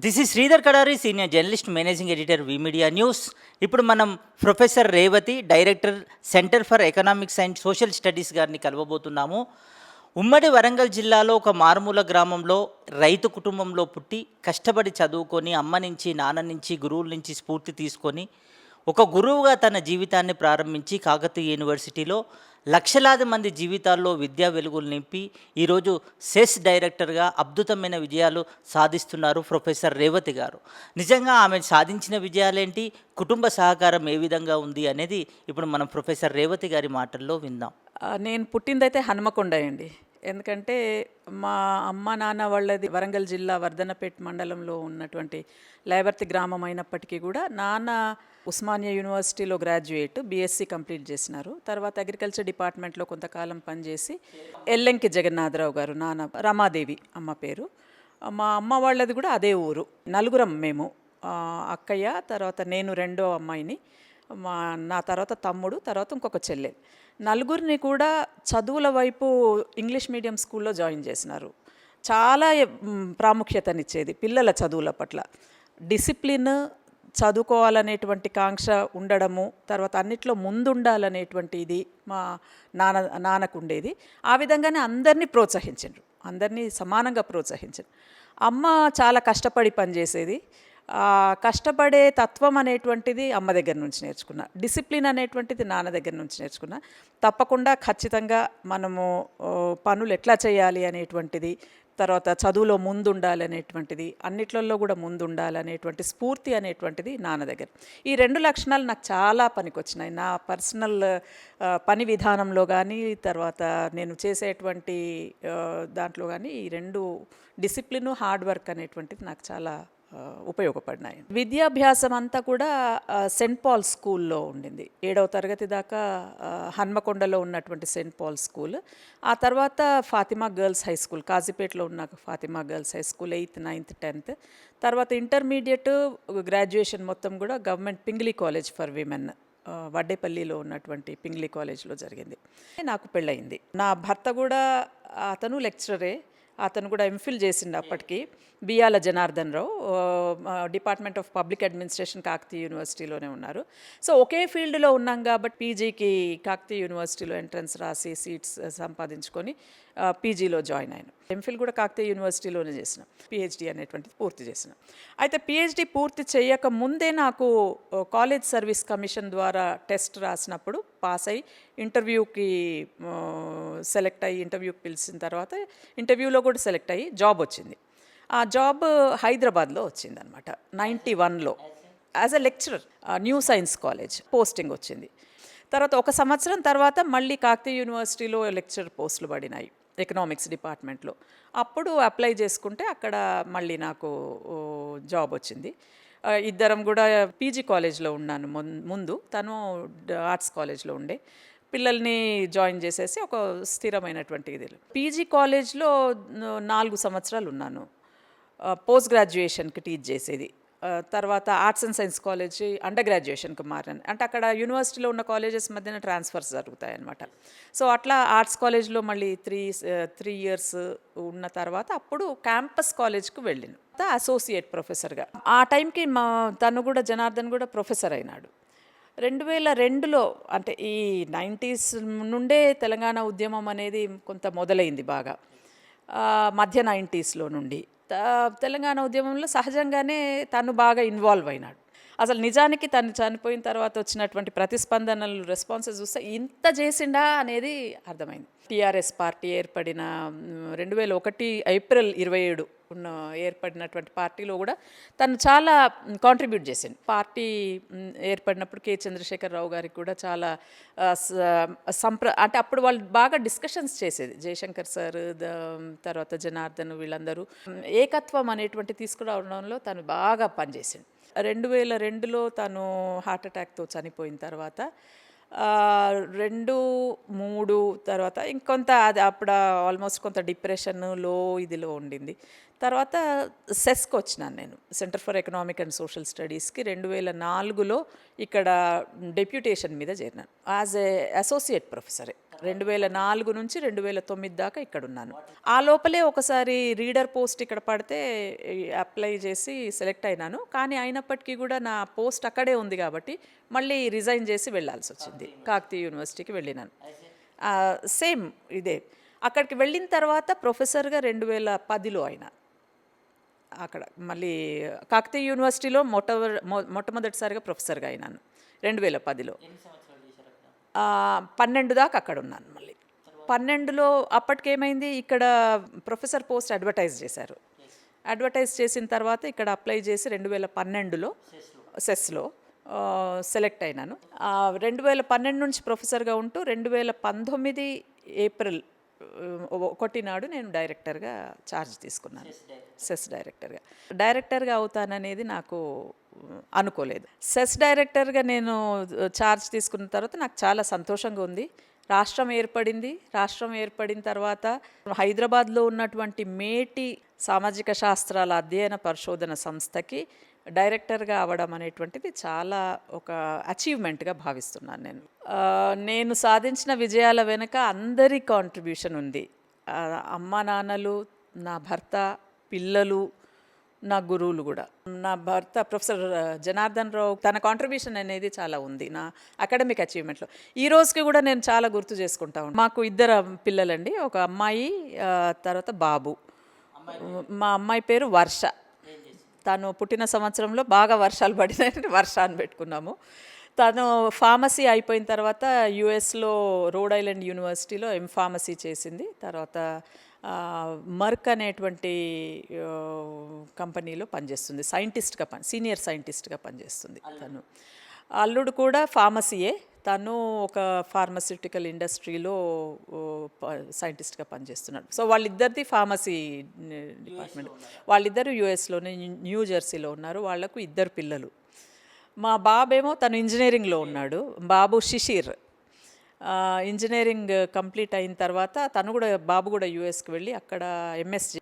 This is Sridhar Kadari, senior journalist, managing editor, we media news. ఇప్పుడు మనం professor Revathi, director, centre for economics and social studies గారిని కలవబోతున్నాము. ఉమ్మడి వరంగల్ జిల్లాలో ఒక మారుమూల గ్రామంలో రైతు కుటుంబంలో పుట్టి కష్టపడి చదువుకొని అమ్మ నుంచి, నాన్న నుంచి, గురువుల నుంచి స్ఫూర్తి తీసుకొని ఒక గురువుగా తన జీవితాన్ని ప్రారంభించి కాకతీయ యూనివర్సిటీలో లక్షలాది మంది జీవితాల్లో విద్యా వెలుగులు నింపి ఈరోజు సెస్ డైరెక్టర్గా అద్భుతమైన విజయాలు సాధిస్తున్నారు ప్రొఫెసర్ రేవతి గారు. నిజంగా ఆమె సాధించిన విజయాలేంటి, కుటుంబ సహకారం ఏ విధంగా ఉంది అనేది ఇప్పుడు మనం ప్రొఫెసర్ రేవతి గారి మాటల్లో విందాం. నేను పుట్టిందైతే హన్మకొండ అండి. ఎందుకంటే మా అమ్మ నాన్న వాళ్ళది వరంగల్ జిల్లా వర్ధనపేట మండలంలో ఉన్నటువంటి లేవర్తి గ్రామం అయినప్పటికీ కూడా నాన్న ఉస్మానియా యూనివర్సిటీలో గ్రాడ్యుయేట్, బీఎస్సీ కంప్లీట్ చేసినారు. తర్వాత అగ్రికల్చర్ డిపార్ట్మెంట్లో కొంతకాలం పనిచేసి ఎల్లంకి జగన్నాథరావు గారు నాన్న, రమాదేవి అమ్మ పేరు. మా అమ్మ వాళ్ళది కూడా అదే ఊరు. నలుగురం మేము, అక్కయ్య, తర్వాత నేను రెండో అమ్మాయిని, నా తర్వాత తమ్ముడు, తర్వాత ఇంకొక చెల్లె. నలుగురిని కూడా చదువుల వైపు ఇంగ్లీష్ మీడియం స్కూల్లో జాయిన్ చేసినారు. చాలా ప్రాముఖ్యతనిచ్చేది పిల్లల చదువుల పట్ల. డిసిప్లిన్, చదువుకోవాలనేటువంటి కాంక్ష ఉండడము, తర్వాత అన్నిట్లో ముందుండాలనేటువంటి ఇది మా నాన్నకు ఉండేది. ఆ విధంగానే అందరినీ ప్రోత్సహించారు, అందరినీ సమానంగా ప్రోత్సహించారు. అమ్మ చాలా కష్టపడి పనిచేసేది. కష్టపడే తత్వం అనేటువంటిది అమ్మ దగ్గర నుంచి నేర్చుకున్నా. డిసిప్లిన్ అనేటువంటిది నాన్న దగ్గర నుంచి నేర్చుకున్నా. తప్పకుండా ఖచ్చితంగా మనము పనులు ఎట్లా చేయాలి అనేటువంటిది, తర్వాత చదువులో ముందుండాలి అనేటువంటిది, అన్నిట్లలో కూడా ముందుండాలనేటువంటి స్ఫూర్తి అనేటువంటిది నాన్న దగ్గర. ఈ రెండు లక్షణాలు నాకు చాలా పనికొచ్చినాయి. నా పర్సనల్ పని విధానంలో కానీ, తర్వాత నేను చేసేటువంటి దాంట్లో కానీ ఈ రెండు, డిసిప్లిన్, హార్డ్ వర్క్ అనేటువంటిది నాకు చాలా ఉపయోగపడినాయి. విద్యాభ్యాసం అంతా కూడా సెయింట్ పాల్ స్కూల్లో ఉండింది. 7వ తరగతి దాకా హన్మకొండలో ఉన్నటువంటి సెయింట్ పాల్ స్కూల్. ఆ తర్వాత ఫాతిమా గర్ల్స్ హై స్కూల్, కాజీపేటలో ఉన్న Fatima girls high school 8th, 9th, 10th. తర్వాత ఇంటర్మీడియట్, గ్రాడ్యుయేషన్ మొత్తం కూడా government Pingle college for women, వడ్డేపల్లిలో ఉన్నటువంటి పింగ్లీ కాలేజ్లో జరిగింది. నాకు పెళ్ళయింది. నా భర్త కూడా, అతను లెక్చరరే. అతను కూడా ఎంఫిల్ చేసిండు అప్పటికి, Biyyala Janardhan Rao, department of public administration, Kakatiya యూనివర్సిటీలోనే ఉన్నారు. సో ఒకే ఫీల్డ్లో ఉన్నాం కాబట్టి పీజీకి కాకతీయ యూనివర్సిటీలో ఎంట్రన్స్ రాసి సీట్స్ సంపాదించుకొని పీజీలో జాయిన్ అయినా. ఎంఫిల్ కూడా కాకతీయ యూనివర్సిటీలోనే చేసిన. పిహెచ్డి అనేటువంటిది పూర్తి చేసిన. అయితే పిహెచ్డి పూర్తి చేయక ముందే నాకు కాలేజ్ సర్వీస్ కమిషన్ ద్వారా టెస్ట్ రాసినప్పుడు పాస్ అయ్యి ఇంటర్వ్యూకి సెలెక్ట్ అయ్యి, ఇంటర్వ్యూకి పిలిచిన తర్వాత ఇంటర్వ్యూలో కూడా సెలెక్ట్ అయ్యి జాబ్ వచ్చింది. ఆ జాబ్ హైదరాబాద్లో వచ్చిందనమాట. 91లో as a lecturer, new science college posting వచ్చింది. తర్వాత 1 సంవత్సరం తర్వాత మళ్ళీ కాకతీయ యూనివర్సిటీలో లెక్చరర్ పోస్టులు పడినాయి ఎకనామిక్స్ డిపార్ట్మెంట్లో. అప్పుడు అప్లై చేసుకుంటే అక్కడ మళ్ళీ నాకు జాబ్ వచ్చింది. ఇద్దరం కూడా పీజీ కాలేజ్లో ఉన్నాను ముందు, తను ఆర్ట్స్ కాలేజ్లో ఉండే. పిల్లల్ని జాయిన్ చేసేసి ఒక స్థిరమైనటువంటి ఇది. పీజీ కాలేజ్లో 4 సంవత్సరాలు ఉన్నాను. పోస్ట్ గ్రాడ్యుయేషన్కి టీచ్ చేసేది. తర్వాత arts and science college under గ్రాడ్యుయేషన్కి మారాను. అంటే అక్కడ యూనివర్సిటీలో ఉన్న కాలేజెస్ మధ్యన ట్రాన్స్ఫర్స్ జరుగుతాయి అన్నమాట. సో అట్లా ఆర్ట్స్ కాలేజ్లో మళ్ళీ 3 years ఉన్న తర్వాత అప్పుడు క్యాంపస్ కాలేజ్కి వెళ్ళాను, అసోసియేట్ ప్రొఫెసర్గా. ఆ టైంకి తను కూడా, జనార్దన్ కూడా ప్రొఫెసర్ అయినాడు. 2002లో, అంటే ఈ 90s నుండే తెలంగాణ ఉద్యమం అనేది కొంత మొదలైంది బాగా, మధ్య 90sలో నుండి. తెలంగాణ ఉద్యమంలో సహజంగానే తను బాగా ఇన్వాల్వ్ అయినాడు. అసలు నిజానికి తను చనిపోయిన తర్వాత వచ్చినటువంటి ప్రతిస్పందనలు, రెస్పాన్సెస్ చూస్తే ఇంత చేసిండా అనేది అర్థమైంది. టీఆర్ఎస్ పార్టీ ఏర్పడిన 2001 ఏప్రిల్ 27 ఏర్పడినటువంటి పార్టీలో కూడా తను చాలా కాంట్రిబ్యూట్ చేసింది. పార్టీ ఏర్పడినప్పుడు కె చంద్రశేఖరరావు గారికి కూడా చాలా అంటే అప్పుడు వాళ్ళు బాగా డిస్కషన్స్ చేసేది. జయశంకర్ సార్, తర్వాత జనార్దన్, వీళ్ళందరూ ఏకత్వం అనేటువంటి తీసుకురావడంలో తను బాగా పనిచేసింది. 2002లో తను హార్ట్ అటాక్తో చనిపోయిన తర్వాత 2-3 తర్వాత ఇంకొంత అది అప్పుడు ఆల్మోస్ట్ కొంత డిప్రెషన్లో ఇదిలో ఉండింది. తర్వాత సెస్కి వచ్చినాను నేను, centre for economic and social స్టడీస్కి 2004లో ఇక్కడ డెప్యూటేషన్ మీద చేరినాను యాజ్ ఏ అసోసియేట్ ప్రొఫెసరే. 2004 నుంచి 2009 దాకా ఇక్కడ ఉన్నాను. ఆ లోపలే ఒకసారి రీడర్ పోస్ట్ ఇక్కడ పడితే అప్లై చేసి సెలెక్ట్ అయినాను. కానీ అయినప్పటికీ కూడా నా పోస్ట్ అక్కడే ఉంది కాబట్టి మళ్ళీ రిజైన్ చేసి వెళ్ళాల్సి వచ్చింది. కాకతీయ యూనివర్సిటీకి వెళ్ళినాను. సేమ్ ఇదే. అక్కడికి వెళ్ళిన తర్వాత ప్రొఫెసర్గా 2010లో అయినా. అక్కడ మళ్ళీ కాకతీయ యూనివర్సిటీలో మొట్టమొదటిసారిగా ప్రొఫెసర్గా అయినాను 2010లో. 12 దాకా అక్కడ ఉన్నాను. మళ్ళీ 12లో అప్పటికేమైంది, ఇక్కడ ప్రొఫెసర్ పోస్ట్ అడ్వర్టైజ్ చేశారు. అడ్వర్టైజ్ చేసిన తర్వాత ఇక్కడ అప్లై చేసి 2012లో సెస్లో సెలెక్ట్ అయినాను. 2012 నుంచి ప్రొఫెసర్గా ఉంటూ 2019 ఏప్రిల్ 1 నాడు నేను డైరెక్టర్గా ఛార్జ్ తీసుకున్నాను. సెస్ డైరెక్టర్గా అవుతాననేది నాకు అనుకోలేదు. సెస్ డైరెక్టర్గా నేను ఛార్జ్ తీసుకున్న తర్వాత నాకు చాలా సంతోషంగా ఉంది. రాష్ట్రం ఏర్పడిన తర్వాత హైదరాబాద్లో ఉన్నటువంటి మేటి సామాజిక శాస్త్రాల అధ్యయన పరిశోధన సంస్థకి డైరెక్టర్గా అవ్వడం అనేటువంటిది చాలా ఒక అచీవ్మెంట్గా భావిస్తున్నాను నేను. నేను సాధించిన విజయాల వెనుక అందరి కాంట్రిబ్యూషన్ ఉంది. అమ్మా నాన్నలు, నా భర్త, పిల్లలు, నా గురువులు కూడా. నా భర్త ప్రొఫెసర్ జనార్దన్ రావు, తన కాంట్రిబ్యూషన్ అనేది చాలా ఉంది నా అకాడమిక్ అచీవ్మెంట్లో. ఈ రోజుకి కూడా నేను చాలా గుర్తు చేసుకుంటా ఉంటాను. మాకు 2 పిల్లలండి, ఒక అమ్మాయి, తర్వాత బాబు. మా అమ్మాయి పేరు వర్ష. తను పుట్టిన సంవత్సరంలో బాగా వర్షాలు పడినాయని వర్ష అని పెట్టుకున్నాము. తను ఫార్మసీ అయిపోయిన తర్వాత యుఎస్లో రోడ్ ఐలాండ్ యూనివర్సిటీలో ఫార్మసీ చేసింది. తర్వాత మర్క్ అనేటువంటి కంపెనీలో పనిచేస్తుంది, సీనియర్ సైంటిస్ట్గా పనిచేస్తుంది తను. అల్లుడు కూడా ఫార్మసీయే, తను ఒక ఫార్మస్యూటికల్ ఇండస్ట్రీలో సైంటిస్ట్గా పనిచేస్తున్నాడు. సో వాళ్ళిద్దరిది ఫార్మసీ డిపార్ట్మెంట్. వాళ్ళిద్దరు యుఎస్లోనే న్యూ జెర్సీలో ఉన్నారు. వాళ్లకు 2 పిల్లలు. మా బాబేమో తను ఇంజనీరింగ్లో ఉన్నాడు, బాబు శిశిర్. ఇంజనీరింగ్ కంప్లీట్ అయిన తర్వాత బాబు కూడా యుఎస్కి వెళ్ళి అక్కడ ఎంఎస్జీ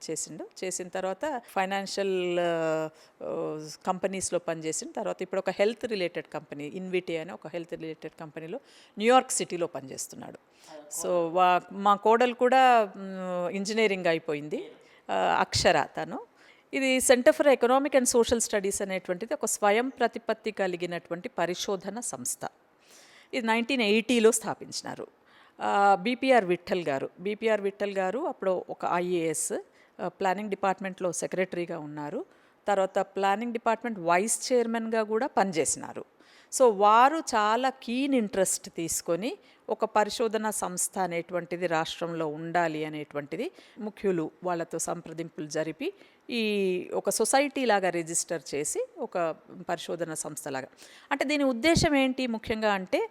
చేసిన తర్వాత ఫైనాన్షియల్ కంపెనీస్లో పనిచేసిన తర్వాత ఇప్పుడు ఒక హెల్త్ రిలేటెడ్ కంపెనీ, ఇన్విటీ అనే ఒక హెల్త్ రిలేటెడ్ కంపెనీలో న్యూయార్క్ సిటీలో పనిచేస్తున్నాడు. సో మా కోడలు కూడా ఇంజనీరింగ్ అయిపోయింది, అక్షర తను. ఇది centre for economic and social studies అనేటువంటిది ఒక స్వయం ప్రతిపత్తి కలిగినటువంటి పరిశోధన సంస్థ. ఇది 1980లో స్థాపించినారు. బీపీఆర్ విఠల్ గారు అప్పుడు ఒక ఐఏఎస్, ప్లానింగ్ డిపార్ట్మెంట్లో సెక్రటరీగా ఉన్నారు. తర్వాత ప్లానింగ్ డిపార్ట్మెంట్ వైస్ చైర్మన్గా కూడా పనిచేసినారు. సో వారు చాలా కీన్ ఇంట్రెస్ట్ తీసుకొని ఒక పరిశోధన సంస్థ అనేటువంటిది రాష్ట్రంలో ఉండాలి అనేటువంటిది ముఖ్యులు వాళ్ళతో సంప్రదింపులు జరిపి ఈ ఒక సొసైటీ లాగా రిజిస్టర్ చేసి ఒక పరిశోధన సంస్థలాగా. అంటే దీని ఉద్దేశం ఏంటి ముఖ్యంగా అంటే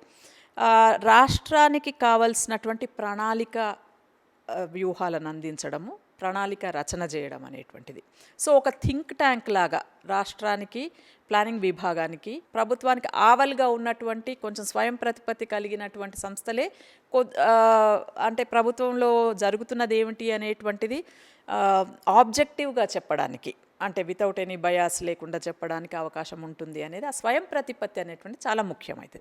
రాష్ట్రానికి కావాల్సినటువంటి ప్రణాళిక వ్యూహాలను అందించడము, ప్రణాళిక రచన చేయడం అనేటువంటిది. సో ఒక థింక్ ట్యాంక్ లాగా రాష్ట్రానికి, ప్లానింగ్ విభాగానికి, ప్రభుత్వానికి ఆవలిగా ఉన్నటువంటి కొంచెం స్వయం ప్రతిపత్తి కలిగినటువంటి సంస్థలే అంటే ప్రభుత్వంలో జరుగుతున్నది ఏమిటి అనేటువంటిది ఆబ్జెక్టివ్గా చెప్పడానికి, అంటే వితౌట్ ఎనీ బయాస్ లేకుండా చెప్పడానికి అవకాశం ఉంటుంది అనేది ఆ స్వయం ప్రతిపత్తి అనేటువంటి చాలా ముఖ్యమైనది.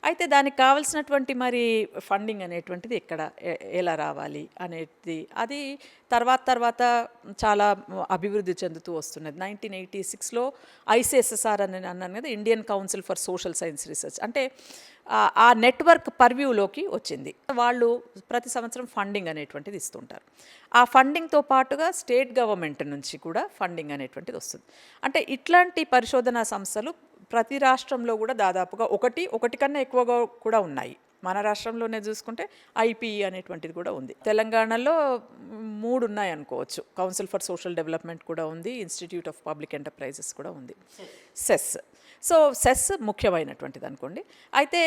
అయితే దానికి కావాల్సినటువంటి మరి ఫండింగ్ అనేటువంటిది ఎలా రావాలి అనేది అది తర్వాత చాలా అభివృద్ధి చెందుతూ వస్తున్నది. 1986లో ఐసిఎస్ఎస్ఆర్ అని అన్నాను కదా, Indian council for social science research, అంటే ఆ నెట్వర్క్ పర్వ్యూలోకి వచ్చింది. వాళ్ళు ప్రతి సంవత్సరం ఫండింగ్ అనేటువంటిది ఇస్తుంటారు. ఆ ఫండింగ్తో పాటుగా స్టేట్ గవర్నమెంట్ నుంచి కూడా ఫండింగ్ అనేటువంటిది వస్తుంది. అంటే ఇట్లాంటి పరిశోధనా సంస్థలు ప్రతి రాష్ట్రంలో కూడా దాదాపుగా ఒకటి కన్నా ఎక్కువగా కూడా ఉన్నాయి. మన రాష్ట్రంలోనే చూసుకుంటే ఐపీఈ అనేటువంటిది కూడా ఉంది. తెలంగాణలో 3 ఉన్నాయి అనుకోవచ్చు. కౌన్సిల్ ఫర్ సోషల్ డెవలప్మెంట్ కూడా ఉంది, ఇన్స్టిట్యూట్ ఆఫ్ పబ్లిక్ ఎంటర్ప్రైజెస్ కూడా ఉంది, సెస్. సో సెస్ ముఖ్యమైనటువంటిది అనుకోండి. అయితే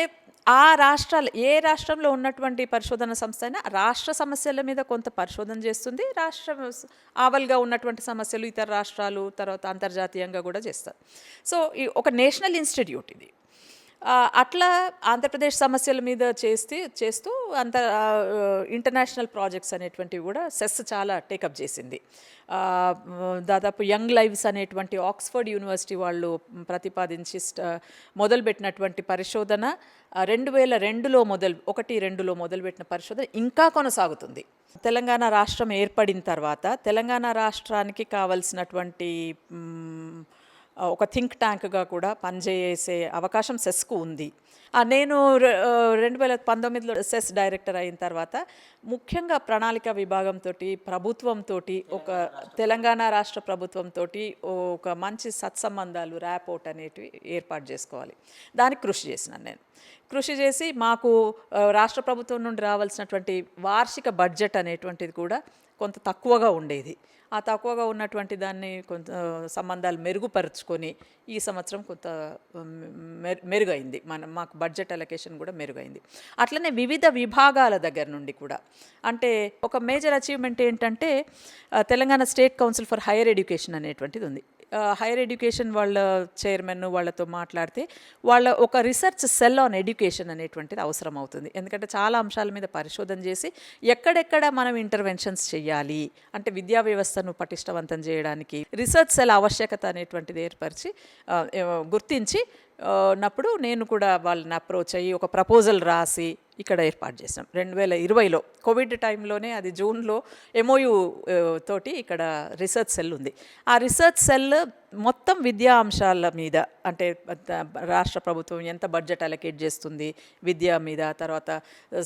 ఏ రాష్ట్రంలో ఉన్నటువంటి పరిశోధన సంస్థ అయినా రాష్ట్ర సమస్యల మీద కొంత పరిశోధన చేస్తుంది, రాష్ట్ర ఆవల్గా ఉన్నటువంటి సమస్యలు ఇతర రాష్ట్రాలు తర్వాత అంతర్జాతీయంగా కూడా చేస్తారు. సో ఒక నేషనల్ ఇన్స్టిట్యూట్ ఇది. అట్లా ఆంధ్రప్రదేశ్ సమస్యల మీద చేస్తూ ఇంటర్నేషనల్ ప్రాజెక్ట్స్ అనేటువంటివి కూడా సెస్ చాలా టేకప్ చేసింది. దాదాపు యంగ్ లైవ్స్ అనేటువంటి ఆక్స్ఫర్డ్ యూనివర్సిటీ వాళ్ళు ప్రతిపాదించి మొదలుపెట్టినటువంటి పరిశోధన 2002లో 1-2లో మొదలుపెట్టిన పరిశోధన ఇంకా కొనసాగుతుంది. తెలంగాణ రాష్ట్రం ఏర్పడిన తర్వాత తెలంగాణ రాష్ట్రానికి కావలసినటువంటి ఒక థింక్ ట్యాంక్గా కూడా పనిచేసే అవకాశం సెస్కు ఉంది. నేను 2019లో సెస్ డైరెక్టర్ అయిన తర్వాత ముఖ్యంగా ప్రణాళిక విభాగంతో ప్రభుత్వంతో ఒక తెలంగాణ రాష్ట్ర ప్రభుత్వంతో ఒక మంచి సత్సంబంధాలు ర్యాపోర్ట్ అనేటివి ఏర్పాటు చేసుకోవాలి. దానికి కృషి చేసినాను నేను. కృషి చేసి మాకు రాష్ట్ర ప్రభుత్వం నుండి రావాల్సినటువంటి వార్షిక బడ్జెట్ అనేటువంటిది కూడా కొంత తక్కువగా ఉండేది. ఆ తక్కువగా ఉన్నటువంటి దాన్ని కొంత సంబంధాలు మెరుగుపరుచుకొని ఈ సంవత్సరం కొంత మెరుగైంది. మాకు బడ్జెట్ అలొకేషన్ కూడా మెరుగైంది. అట్లనే వివిధ విభాగాల దగ్గర నుండి కూడా అంటే ఒక మేజర్ అచీవ్మెంట్ ఏంటంటే Telangana state council for higher education అనేటువంటిది ఉంది. హైయర్ ఎడ్యుకేషన్ వాళ్ళ చైర్మన్ వాళ్ళతో మాట్లాడితే వాళ్ళ ఒక రీసెర్చ్ సెల్ ఆన్ ఎడ్యుకేషన్ అనేటువంటిది అవసరం అవుతుంది. ఎందుకంటే చాలా అంశాల మీద పరిశోధన చేసి ఎక్కడెక్కడ మనం ఇంటర్వెన్షన్స్ చేయాలి అంటే విద్యా వ్యవస్థను పటిష్టవంతం చేయడానికి రీసెర్చ్ సెల్ ఆవశ్యకత అనేటువంటిది ఏర్పరిచి గుర్తించి నప్పుడు నేను కూడా వాళ్ళని అప్రోచ్ అయ్యి ఒక ప్రపోజల్ రాసి ఇక్కడ ఏర్పాటు చేసాం. 2020లో కోవిడ్ టైంలోనే అది జూన్లో MOU తోటి ఇక్కడ రీసెర్చ్ సెల్ ఉంది. ఆ రీసెర్చ్ సెల్ మొత్తం విద్యా అంశాల మీద అంటే రాష్ట్ర ప్రభుత్వం ఎంత బడ్జెట్ అలొకేట్ చేస్తుంది విద్య మీద, తర్వాత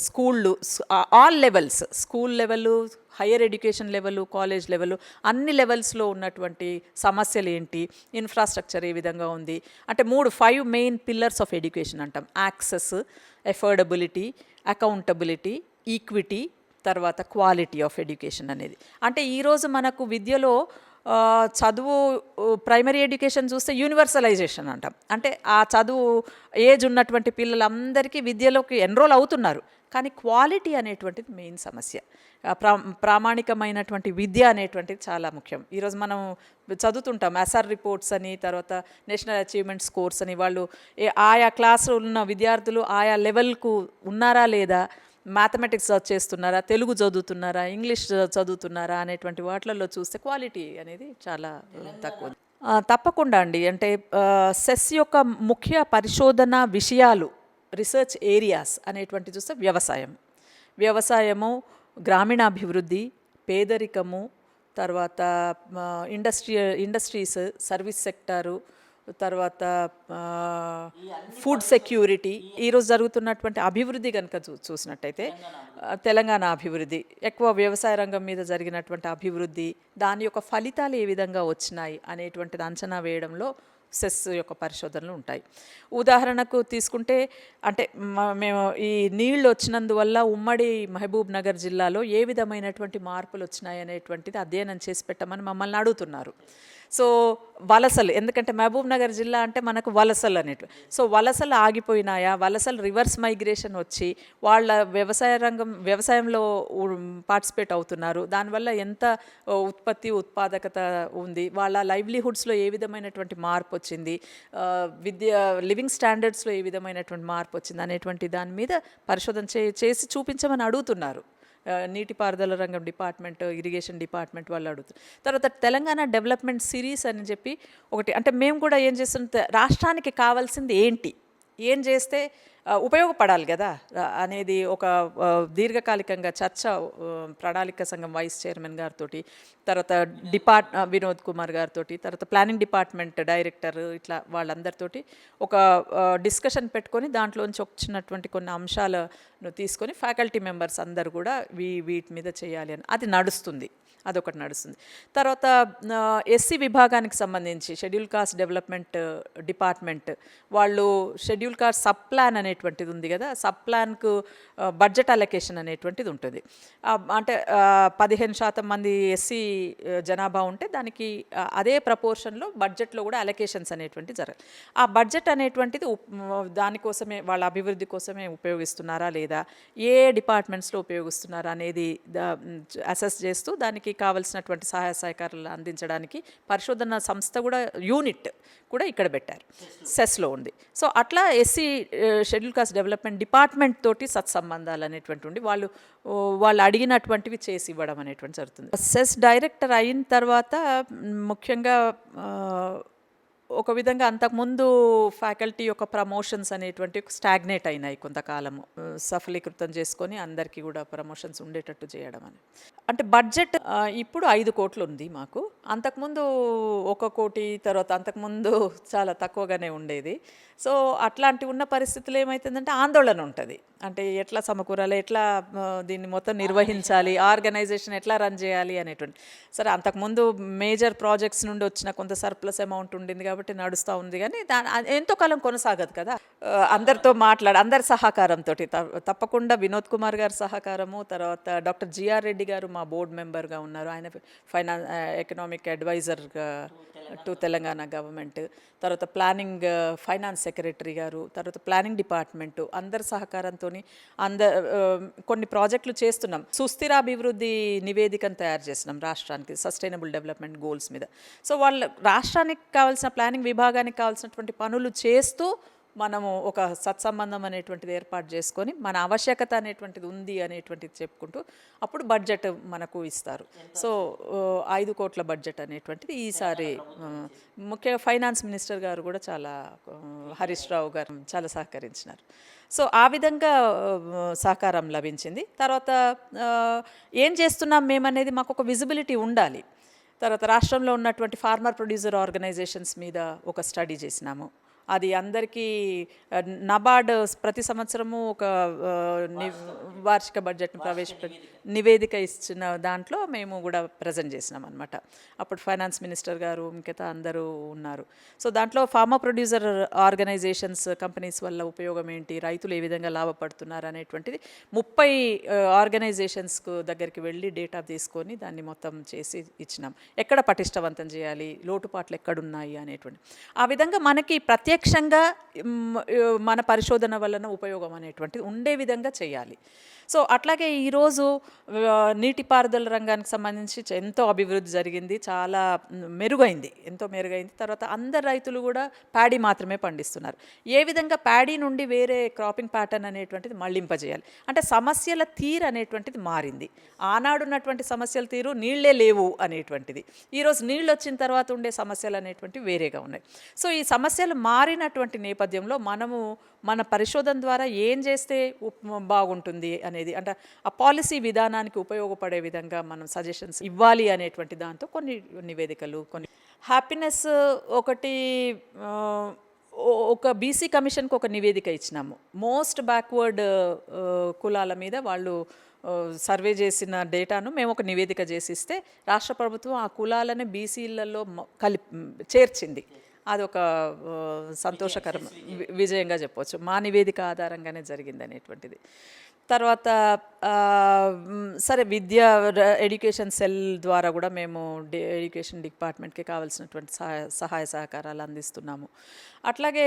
స్కూళ్ళు all levels school level, higher education level, college level అన్ని లెవెల్స్లో ఉన్నటువంటి సమస్యలు ఏంటి, ఇన్ఫ్రాస్ట్రక్చర్ ఏ విధంగా ఉంది అంటే 5 మెయిన్ పిల్లర్స్ ఆఫ్ ఎడ్యుకేషన్ అంటాం. యాక్సెస్, ఎఫోర్డబిలిటీ, అకౌంటబిలిటీ, ఈక్విటీ, తర్వాత క్వాలిటీ ఆఫ్ ఎడ్యుకేషన్ అనేది. అంటే ఈరోజు మనకు విద్యలో చదువు ప్రైమరీ ఎడ్యుకేషన్ చూస్తే యూనివర్సలైజేషన్ అంటాం. అంటే ఆ చదువు ఏజ్ ఉన్నటువంటి పిల్లలందరికీ విద్యలోకి ఎన్రోల్ అవుతున్నారు, కానీ క్వాలిటీ అనేటువంటిది మెయిన్ సమస్య. ప్రామాణికమైనటువంటి విద్య అనేటువంటిది చాలా ముఖ్యం. ఈరోజు మనం చదువుతుంటాం SR రిపోర్ట్స్ అని, తర్వాత నేషనల్ అచీవ్మెంట్ స్కోర్స్ అని. వాళ్ళు ఆయా క్లాసులో ఉన్న విద్యార్థులు ఆయా లెవెల్కు ఉన్నారా లేదా, మ్యాథమెటిక్స్ చేస్తున్నారా, తెలుగు చదువుతున్నారా, ఇంగ్లీష్ చదువుతున్నారా అనేటువంటి వాటిలలో చూస్తే క్వాలిటీ అనేది చాలా తక్కువ. తప్పకుండా అండి. అంటే సెస్ యొక్క ముఖ్య పరిశోధన విషయాలు రీసెర్చ్ ఏరియాస్ అనేటువంటి చూస్తే వ్యవసాయము, గ్రామీణాభివృద్ధి, పేదరికము, తర్వాత ఇండస్ట్రీస్, సర్వీస్ సెక్టారు, తర్వాత ఫుడ్ సెక్యూరిటీ. ఈరోజు జరుగుతున్నటువంటి అభివృద్ధి కనుక చూసినట్టయితే తెలంగాణ అభివృద్ధి ఎక్కువ వ్యవసాయ రంగం మీద జరిగినటువంటి అభివృద్ధి, దాని యొక్క ఫలితాలు ఏ విధంగా వచ్చినాయి అనేటువంటిది అంచనా వేయడంలో సెస్ యొక్క పరిశోధనలు ఉంటాయి. ఉదాహరణకు తీసుకుంటే అంటే మేము ఈ నీళ్ళు వచ్చినందువల్ల ఉమ్మడి మహబూబ్ నగర్ జిల్లాలో ఏ విధమైనటువంటి మార్పులు వచ్చినాయి అనేటువంటిది అధ్యయనం చేసి పెట్టమని మమ్మల్ని అడుగుతున్నారు. సో వలసలు, ఎందుకంటే మహబూబ్ నగర్ జిల్లా అంటే మనకు వలసలు అనేటివి. సో వలసలు ఆగిపోయినాయా, వలసలు రివర్స్ మైగ్రేషన్ వచ్చి వాళ్ళ వ్యవసాయంలో పార్టిసిపేట్ అవుతున్నారు, దానివల్ల ఎంత ఉత్పాదకత ఉంది, వాళ్ళ లైవ్లీహుడ్స్లో ఏ విధమైనటువంటి మార్పు వచ్చింది, లివింగ్ స్టాండర్డ్స్లో ఏ విధమైనటువంటి మార్పు వచ్చింది అనేటువంటి దాని మీద పరిశోధన చేసి చూపించమని అడుగుతున్నారు. నీటిపారుదల రంగం డిపార్ట్మెంట్, ఇరిగేషన్ డిపార్ట్మెంట్ వాళ్ళు అడుగుతారు. తర్వాత తెలంగాణ డెవలప్మెంట్ సిరీస్ అని చెప్పి ఒకటి, అంటే మేము కూడా ఏం చేస్తుంటే రాష్ట్రానికి కావాల్సింది ఏంటి, ఏం చేస్తే ఉపయోగపడాలి కదా అనేది ఒక దీర్ఘకాలికంగా చర్చ ప్రణాళిక సంఘం వైస్ చైర్మన్ గారితో, తర్వాత వినోద్ కుమార్ గారితో, తర్వాత ప్లానింగ్ డిపార్ట్మెంట్ డైరెక్టర్, ఇట్లా వాళ్ళందరితోటి ఒక డిస్కషన్ పెట్టుకొని దాంట్లోంచి వచ్చినటువంటి కొన్ని అంశాలను తీసుకొని ఫ్యాకల్టీ మెంబర్స్ అందరు కూడా వీటి మీద చేయాలి అని అది నడుస్తుంది. అదొకటి నడుస్తుంది. తర్వాత SC విభాగానికి సంబంధించి షెడ్యూల్ కాస్ట్ డెవలప్మెంట్ డిపార్ట్మెంట్ వాళ్ళు షెడ్యూల్ కాస్ట్ సబ్ ప్లాన్ అనేటువంటి అనేటువంటిది ఉంది కదా, సబ్ ప్లాన్కు బడ్జెట్ అలొకేషన్ అనేటువంటిది ఉంటుంది. అంటే 15% మంది ఎస్సీ జనాభా ఉంటే దానికి అదే ప్రపోర్షన్లో బడ్జెట్లో కూడా అలొకేషన్స్ అనేటువంటివి జరగాలి. ఆ బడ్జెట్ అనేటువంటిది దానికోసమే వాళ్ళ అభివృద్ధి కోసమే ఉపయోగిస్తున్నారా లేదా, ఏ డిపార్ట్మెంట్స్లో ఉపయోగిస్తున్నారా అనేది అసెస్ చేస్తూ దానికి కావాల్సినటువంటి సహాయ సహకారాలు అందించడానికి పరిశోధన సంస్థ కూడా యూనిట్ కూడా ఇక్కడ పెట్టారు, సెస్లో ఉంది. సో అట్లా SC schedule caste development department తోటి సత్సంబంధాలు అనేటువంటి ఉండి వాళ్ళు అడిగినటువంటివి చేసి ఇవ్వడం అనేటువంటి జరుగుతుంది. సెస్ డైరెక్టర్ అయిన తర్వాత ముఖ్యంగా ఒక విధంగా అంతకుముందు ఫ్యాకల్టీ యొక్క ప్రమోషన్స్ అనేటువంటి స్టాగ్నేట్ అయినాయి కొంతకాలము, సఫలీకృతం చేసుకొని అందరికీ కూడా ప్రమోషన్స్ ఉండేటట్టు చేయడం అని. అంటే బడ్జెట్ ఇప్పుడు 5 కోట్లు ఉంది మాకు. అంతకుముందు 1 కోటి, తర్వాత అంతకుముందు చాలా తక్కువగానే ఉండేది. సో అట్లాంటి ఉన్న పరిస్థితులు ఏమవుతుందంటే ఆందోళన ఉంటుంది. అంటే ఎట్లా సమకూరాలి, ఎట్లా దీన్ని మొత్తం నిర్వహించాలి, ఆర్గనైజేషన్ ఎట్లా రన్ చేయాలి అనేటువంటి. సరే, అంతకుముందు మేజర్ ప్రాజెక్ట్స్ నుండి వచ్చిన కొంత సర్ప్లస్ అమౌంట్ ఉండింది కాబట్టి నడుస్తూ ఉంది, కానీ ఎంతో కాలం కొనసాగదు కదా. అందరితో అందరి సహకారంతో తప్పకుండా వినోద్ కుమార్ గారి సహకారము, తర్వాత డాక్టర్ జిఆర్ రెడ్డి గారు మా బోర్డు మెంబర్గా ఉన్నారు, ఆయన ఎకనామిక్ అడ్వైజర్గా టు తెలంగాణ గవర్నమెంట్, తర్వాత ప్లానింగ్ ఫైనాన్స్ సెక్రటరీ గారు, తర్వాత ప్లానింగ్ డిపార్ట్మెంటు, అందరి సహకారంతో కొన్ని ప్రాజెక్టులు చేస్తున్నాం. సుస్థిరాభివృద్ధి నివేదికను తయారు చేస్తున్నాం రాష్ట్రానికి, సస్టైనబుల్ డెవలప్మెంట్ గోల్స్ మీద. సో రాష్ట్రానికి కావాల్సిన ప్లానింగ్ విభాగానికి కావాల్సినటువంటి పనులు చేస్తూ మనము ఒక సత్సంబంధం అనేటువంటిది ఏర్పాటు చేసుకొని మన ఆవశ్యకత అనేటువంటిది ఉంది అనేటువంటిది చెప్పుకుంటూ అప్పుడు బడ్జెట్ మనకు ఇస్తారు. సో 5 కోట్ల బడ్జెట్ అనేటువంటిది ఈసారి ముఖ్యంగా ఫైనాన్స్ మినిస్టర్ గారు కూడా చాలా, హరీష్ రావు గారు చాలా సహకరించినారు. సో ఆ విధంగా సహకారం లభించింది. తర్వాత ఏం చేస్తున్నాం మేమనేది మాకు ఒక విజిబిలిటీ ఉండాలి. తర్వాత రాష్ట్రంలో ఉన్నటువంటి ఫార్మర్ ప్రొడ్యూసర్ ఆర్గనైజేషన్స్ మీద ఒక స్టడీ చేసినాము. అది అందరికీ నబార్డ్ ప్రతి సంవత్సరము ఒక వార్షిక బడ్జెట్ను నివేదిక ఇచ్చిన దాంట్లో మేము కూడా ప్రజెంట్ చేసినాం అనమాట. అప్పుడు ఫైనాన్స్ మినిస్టర్ గారు మిగతా అందరూ ఉన్నారు. సో దాంట్లో ఫార్మర్ ప్రొడ్యూసర్ ఆర్గనైజేషన్స్ కంపెనీస్ వల్ల ఉపయోగం ఏంటి, రైతులు ఏ విధంగా లాభపడుతున్నారు అనేటువంటిది 30 ఆర్గనైజేషన్స్కు దగ్గరికి వెళ్ళి డేటా తీసుకొని దాన్ని మొత్తం చేసి ఇచ్చినాం. ఎక్కడ పటిష్టవంతం చేయాలి, లోటుపాట్లు ఎక్కడున్నాయి అనేటువంటి. ఆ విధంగా మనకి ప్రత్యక్షంగా మన పరిశోధన వలన ఉపయోగం అనేటువంటిది ఉండే విధంగా చేయాలి. సో అట్లాగే ఈరోజు నీటిపారుదల రంగానికి సంబంధించి ఎంతో అభివృద్ధి జరిగింది, చాలా మెరుగైంది, ఎంతో మెరుగైంది. తర్వాత అందరు రైతులు కూడా ప్యాడీ మాత్రమే పండిస్తున్నారు. ఏ విధంగా ప్యాడీ నుండి వేరే క్రాపింగ్ ప్యాటర్న్ అనేటువంటిది మళ్ళింపజేయాలి అంటే సమస్యల తీరు అనేటువంటిది మారింది. ఆనాడున్నటువంటి సమస్యల తీరు నీళ్లే లేవు అనేటువంటిది, ఈరోజు నీళ్ళు వచ్చిన తర్వాత ఉండే సమస్యలు అనేటువంటివి వేరేగా ఉన్నాయి. సో ఈ సమస్యలు మారినటువంటి నేపథ్యంలో మనము మన పరిశోధన ద్వారా ఏం చేస్తే బాగుంటుంది అనేది, అంటే ఆ పాలసీ విధానానికి ఉపయోగపడే విధంగా మనం సజెషన్స్ ఇవ్వాలి అనేటువంటి దాంతో కొన్ని నివేదికలు, కొన్ని హ్యాపీనెస్ ఒకటి ఒక బీసీ కమిషన్కి ఒక నివేదిక ఇచ్చినాము. మోస్ట్ బ్యాక్వర్డ్ కులాల మీద వాళ్ళు సర్వే చేసిన డేటాను మేము ఒక నివేదిక చేసిస్తే రాష్ట్ర ప్రభుత్వం ఆ కులాలని బీసీలలో చేర్చింది. అదొక సంతోషకరం విజయంగా చెప్పవచ్చు. మా నివేదిక ఆధారంగానే జరిగింది అనేటువంటిది. తర్వాత సరే, ఎడ్యుకేషన్ సెల్ ద్వారా కూడా మేము ఎడ్యుకేషన్ డిపార్ట్మెంట్కి కావాల్సినటువంటి సహాయ సహకారాలు అందిస్తున్నాము. అట్లాగే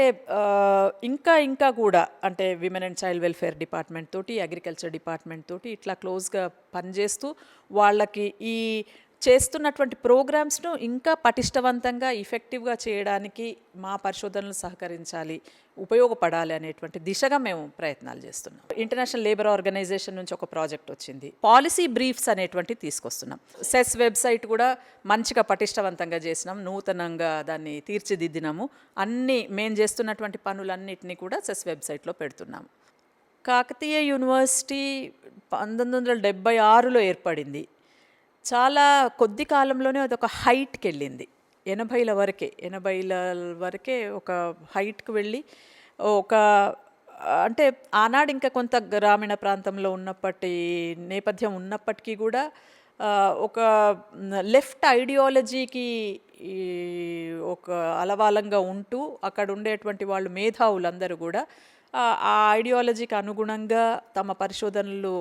ఇంకా కూడా అంటే women and child welfare department తోటి, అగ్రికల్చర్ డిపార్ట్మెంట్ తోటి ఇట్లా క్లోజ్గా పనిచేస్తూ వాళ్ళకి ఈ చేస్తున్నటువంటి ప్రోగ్రామ్స్ను ఇంకా పటిష్టవంతంగా ఎఫెక్టివ్గా చేయడానికి మా పరిశోధనలు సహకరించాలి, ఉపయోగపడాలి అనేటువంటి దిశగా మేము ప్రయత్నాలు చేస్తున్నాం. ఇంటర్నేషనల్ లేబర్ ఆర్గనైజేషన్ నుంచి ఒక ప్రాజెక్ట్ వచ్చింది, పాలసీ బ్రీఫ్స్ అనేటువంటి తీసుకొస్తున్నాం. సెస్ వెబ్సైట్ కూడా మంచిగా పటిష్టవంతంగా చేసినాం, నూతనంగా దాన్ని తీర్చిదిద్దినాము. మేము చేస్తున్నటువంటి పనులన్నిటినీ కూడా సెస్ వెబ్సైట్లో పెడుతున్నాము. కాకతీయ యూనివర్సిటీ 1976లో ఏర్పడింది. చాలా కొద్ది కాలంలోనే అదొక హైట్కి వెళ్ళింది. 80ల వరకే ఒక హైట్కి వెళ్ళి అంటే ఆనాడు ఇంకా కొంత గ్రామీణ ప్రాంతంలో నేపథ్యం ఉన్నప్పటికీ కూడా ఒక లెఫ్ట్ ఐడియాలజీకి ఒక అలవాలంగా ఉంటూ అక్కడ ఉండేటువంటి వాళ్ళు మేధావులందరూ కూడా ఆ ఐడియాలజీకి అనుగుణంగా తమ పరిశోధనలు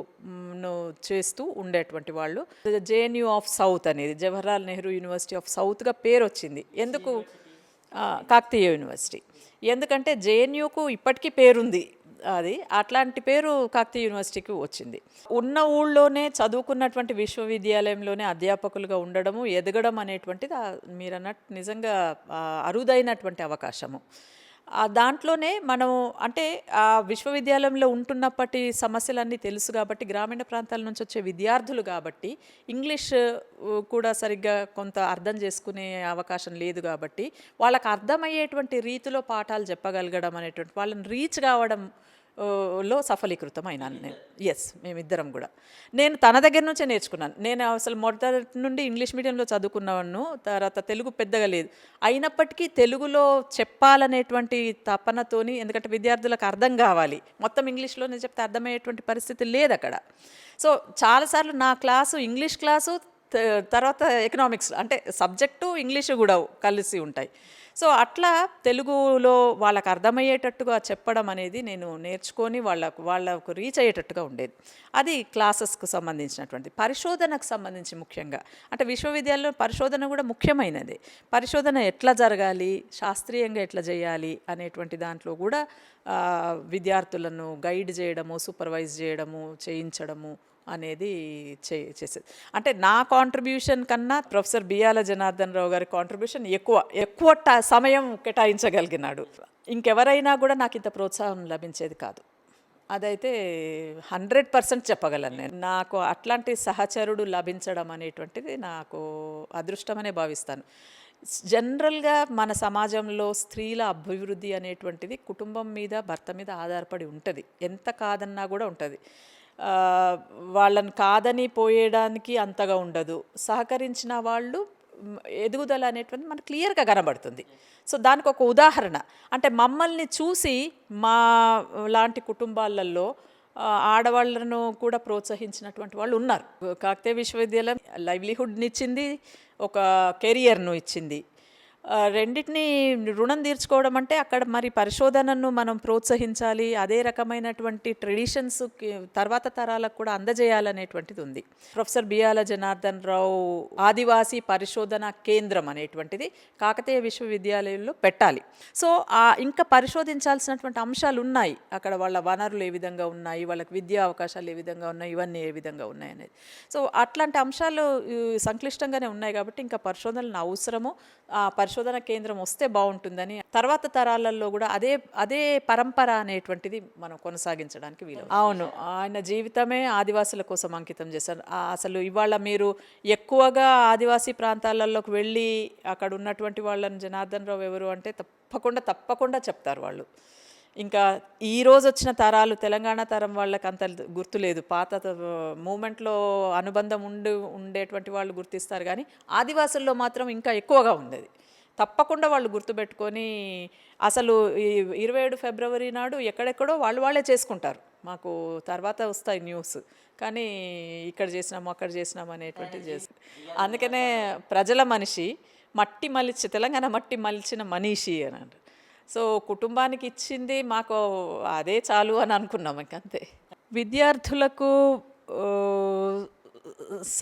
చేస్తూ ఉండేటువంటి వాళ్ళు. జేఎన్యూ ఆఫ్ సౌత్ అనేది జవహర్లాల్ నెహ్రూ యూనివర్సిటీ ఆఫ్ సౌత్గా పేరు వచ్చింది. ఎందుకు? కాకతీయ యూనివర్సిటీ. ఎందుకంటే జేఎన్యూకు ఇప్పటికీ పేరుంది. అది అట్లాంటి పేరు కాకతీయ యూనివర్సిటీకి వచ్చింది. ఉన్న ఊళ్ళోనే చదువుకున్నటువంటి విశ్వవిద్యాలయంలోనే అధ్యాపకులుగా ఉండడము, ఎదగడం అనేటువంటిది మీరు అన్నట్టు నిజంగా అరుదైనటువంటి అవకాశము. దాంట్లోనే మనం అంటే ఆ విశ్వవిద్యాలయంలో ఉంటున్నప్పటి సమస్యలన్నీ తెలుసు కాబట్టి, గ్రామీణ ప్రాంతాల నుంచి వచ్చే విద్యార్థులు కాబట్టి, ఇంగ్లీష్ కూడా సరిగ్గా కొంత అర్థం చేసుకునే అవకాశం లేదు కాబట్టి, వాళ్ళకి అర్థమయ్యేటువంటి రీతిలో పాఠాలు చెప్పగలగడం అనేటువంటి, వాళ్ళని రీచ్ కావడం లో సఫలీకృతం అయినాను నేను. ఎస్, మేమిద్దరం కూడా. నేను తన దగ్గర నుంచే నేర్చుకున్నాను. నేను అసలు మొదటి నుండి ఇంగ్లీష్ మీడియంలో చదువుకున్నాను. తర్వాత తెలుగు పెద్దగా లేదు. అయినప్పటికీ తెలుగులో చెప్పాలనేటువంటి తపనతోని, ఎందుకంటే విద్యార్థులకు అర్థం కావాలి, మొత్తం ఇంగ్లీష్లోనే చెప్తే అర్థమయ్యేటువంటి పరిస్థితి లేదు అక్కడ. సో చాలాసార్లు నా క్లాసు ఇంగ్లీష్ క్లాసు, తర్వాత ఎకనామిక్స్, అంటే సబ్జెక్టు ఇంగ్లీషు కూడా కలిసి ఉంటాయి. సో అట్లా తెలుగులో వాళ్ళకు అర్థమయ్యేటట్టుగా చెప్పడం అనేది నేను నేర్చుకొని వాళ్ళకు రీచ్ అయ్యేటట్టుగా ఉండేది. అది క్లాసెస్కు సంబంధించినటువంటి. పరిశోధనకు సంబంధించి ముఖ్యంగా అంటే విశ్వవిద్యాలయంలో పరిశోధన కూడా ముఖ్యమైనది. పరిశోధన ఎట్లా జరగాలి, శాస్త్రీయంగా ఎట్లా చేయాలి అనేటువంటి దాంట్లో కూడా విద్యార్థులను గైడ్ చేయడము, సూపర్వైజ్ చేయడము, చేయించడము అనేది చేసేది. అంటే నా కాంట్రిబ్యూషన్ కన్నా ప్రొఫెసర్ బియ్యాల జనార్దన్ రావు గారి కాంట్రిబ్యూషన్ ఎక్కువ సమయం కేటాయించగలిగినాడు. ఇంకెవరైనా కూడా నాకు ఇంత ప్రోత్సాహం లభించేది కాదు. అదైతే 100% చెప్పగలను నేను. నాకు అట్లాంటి సహచరుడు లభించడం అనేటువంటిది నాకు అదృష్టమనే భావిస్తాను. జనరల్గా మన సమాజంలో స్త్రీల అభివృద్ధి అనేటువంటిది కుటుంబం మీద, భర్త మీద ఆధారపడి ఉంటుంది. ఎంత కాదన్నా కూడా ఉంటుంది. వాళ్ళని కాదని పోయేయడానికి అంతగా ఉండదు. సహకరించిన వాళ్ళు ఎదుగుదల అనేటువంటి మనకు క్లియర్గా కనబడుతుంది. సో దానికి ఒక ఉదాహరణ అంటే మమ్మల్ని చూసి మా లాంటి కుటుంబాలలో ఆడవాళ్ళను కూడా ప్రోత్సహించినటువంటి వాళ్ళు ఉన్నారు. కాకతీయ విశ్వవిద్యాలయం లైవ్లీహుడ్ని ఇచ్చింది, ఒక కెరియర్ను ఇచ్చింది. రెండింటినీ రుణం తీర్చుకోవడం అంటే అక్కడ మరి పరిశోధనను మనం ప్రోత్సహించాలి, అదే రకమైనటువంటి ట్రెడిషన్స్ తర్వాత తరాలకు కూడా అందజేయాలనేటువంటిది ఉంది. ప్రొఫెసర్ బియ్యాల జనార్దన్ రావు ఆదివాసీ పరిశోధన కేంద్రం అనేటువంటిది కాకతీయ విశ్వవిద్యాలయంలో పెట్టాలి. సో ఇంకా పరిశోధించాల్సినటువంటి అంశాలు ఉన్నాయి అక్కడ. వాళ్ళ వనరులు ఏ విధంగా ఉన్నాయి, వాళ్ళకి విద్యా అవకాశాలు ఏ విధంగా ఉన్నాయి, ఇవన్నీ ఏ విధంగా ఉన్నాయి అనేది. సో అట్లాంటి అంశాలు సంక్లిష్టంగానే ఉన్నాయి కాబట్టి ఇంకా పరిశోధనలు అవసరము. పరిశోధన కేంద్రం వస్తే బాగుంటుందని తర్వాత తరాలలో కూడా అదే పరంపర అనేటువంటిది మనం కొనసాగించడానికి వీలు. అవును, ఆయన జీవితమే ఆదివాసుల కోసం అంకితం చేశారు. అసలు ఇవాళ మీరు ఎక్కువగా ఆదివాసీ ప్రాంతాలలోకి వెళ్ళి అక్కడ ఉన్నటువంటి వాళ్ళని జనార్దన్ రావు ఎవరు అంటే తప్పకుండా చెప్తారు వాళ్ళు. ఇంకా ఈరోజు వచ్చిన తరాలు, తెలంగాణ తరం వాళ్ళకి అంత గుర్తులేదు. పాత మూమెంట్లో అనుబంధం ఉండేటువంటి వాళ్ళు గుర్తిస్తారు, కానీ ఆదివాసుల్లో మాత్రం ఇంకా ఎక్కువగా ఉండేది. తప్పకుండా వాళ్ళు గుర్తుపెట్టుకొని అసలు ఈ 27 ఫిబ్రవరి నాడు ఎక్కడెక్కడో వాళ్ళే చేసుకుంటారు. మాకు తర్వాత వస్తాయి న్యూస్, కానీ ఇక్కడ చేసినాము అక్కడ చేసినాము అనేటువంటిది చేస్తాం. అందుకనే ప్రజల మనిషి, తెలంగాణ మట్టి మలిచిన మనీషి అని అంటారు. సో కుటుంబానికి ఇచ్చింది మాకు అదే చాలు అని అనుకున్నాం ఇంకంతే. విద్యార్థులకు